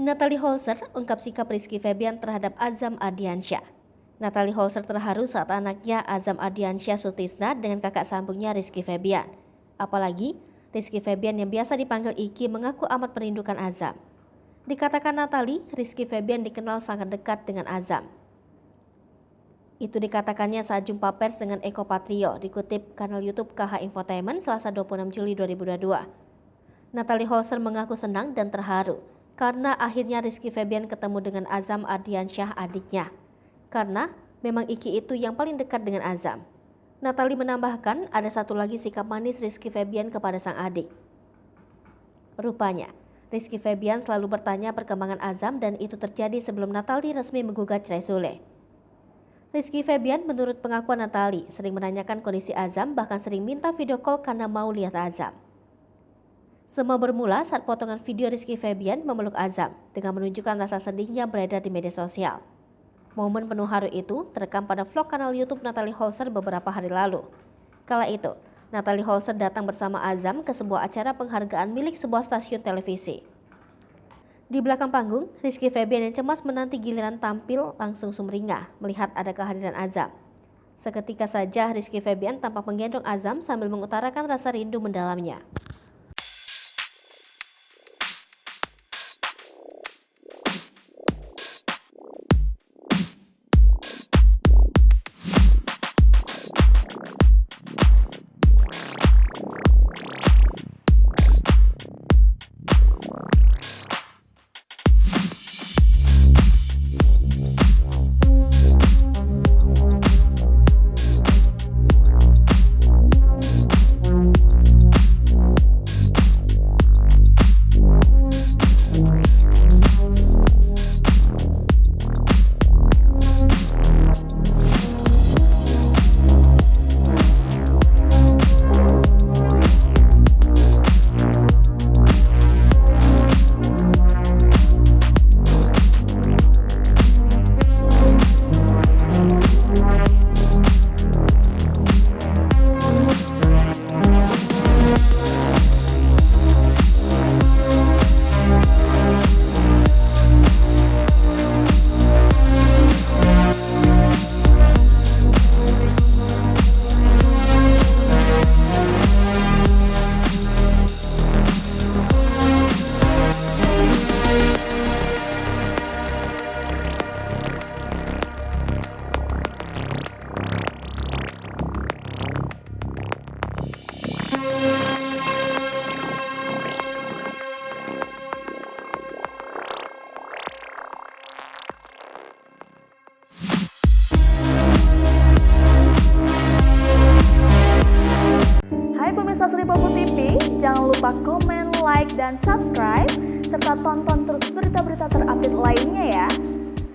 Natalie Holzer ungkap sikap Rizky Febian terhadap Azam Ardiansyah. Natalie Holzer terharu saat anaknya Azam Ardiansyah Sutisna dengan kakak sambungnya Rizky Febian. Apalagi Rizky Febian yang biasa dipanggil Iki mengaku amat merindukan Azam. Dikatakan Natalie, Rizky Febian dikenal sangat dekat dengan Azam. Itu dikatakannya saat jumpa pers dengan Eko Patrio, dikutip kanal YouTube KH Infotainment Selasa 26 Juli 2022. Natalie Holzer mengaku senang dan terharu karena akhirnya Rizky Febian ketemu dengan Azam Ardiansyah adiknya. Karena memang Iki itu yang paling dekat dengan Azam. Natalie menambahkan ada satu lagi sikap manis Rizky Febian kepada sang adik. Rupanya, Rizky Febian selalu bertanya perkembangan Azam dan itu terjadi sebelum Natalie resmi menggugat cerai Sule. Rizky Febian menurut pengakuan Natalie sering menanyakan kondisi Azam, bahkan sering minta video call karena mau lihat Azam. Semua bermula saat potongan video Rizky Febian memeluk Azam dengan menunjukkan rasa sedihnya beredar di media sosial. Momen penuh haru itu terekam pada vlog kanal YouTube Natalie Holzer beberapa hari lalu. Kala itu, Natalie Holzer datang bersama Azam ke sebuah acara penghargaan milik sebuah stasiun televisi. Di belakang panggung, Rizky Febian yang cemas menanti giliran tampil langsung sumringah melihat ada kehadiran Azam. Seketika saja Rizky Febian tampak menggendong Azam sambil mengutarakan rasa rindu mendalamnya. Hai pemirsa Sri Popo TV, jangan lupa komen, like, dan subscribe, serta tonton terus berita-berita terupdate lainnya ya.